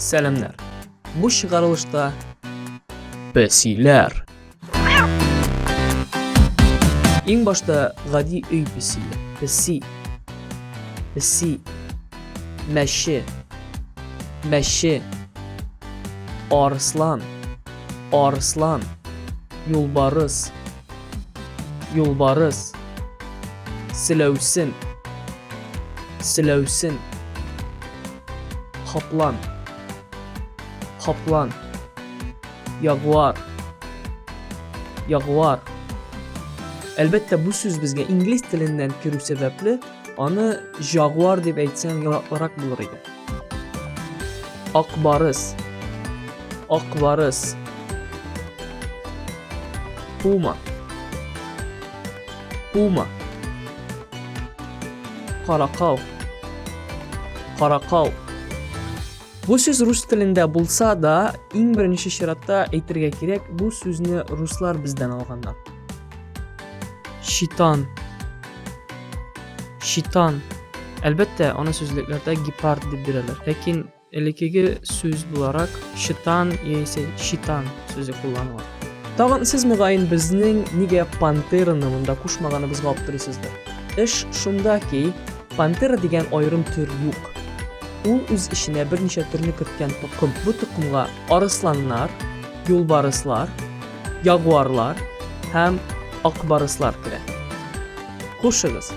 Selamlar. Bu çıkarılışta besiler. En başta gadi öy besiyle. Besi. Meşe. Arslan. Yolbarız. Silövsün. Kaplan. Jaguar. Elbette bu söz bizge İngiliz tilinden kirүү sebepli onu Jaguar deb aytsan yaraklarak bulur edi. Akbarız. Puma. Qaraqal. Bu söz Rus tilinde bulsa da en birinci şiratda aytırga kerak bu sözni Ruslar bizden alganlar. Şitan. Elbette ana sözlüklerde gepard deb berilir. Lakin elekegi söz bularak şitan ise şitan sözü kullanılır. Tag'in siz mug'ayin bizning nega pantera nomida qo'shmaganimizni olib turasizlar. Ish shundaki, pantera degan ayrim tür yo'q. U o'z ishine bir necha turni kiritgan tuqum. Bu tuqumga arslanlar, yo'lbarislar, jaguarlar ham oqbarislar kiradi. Xushsiz.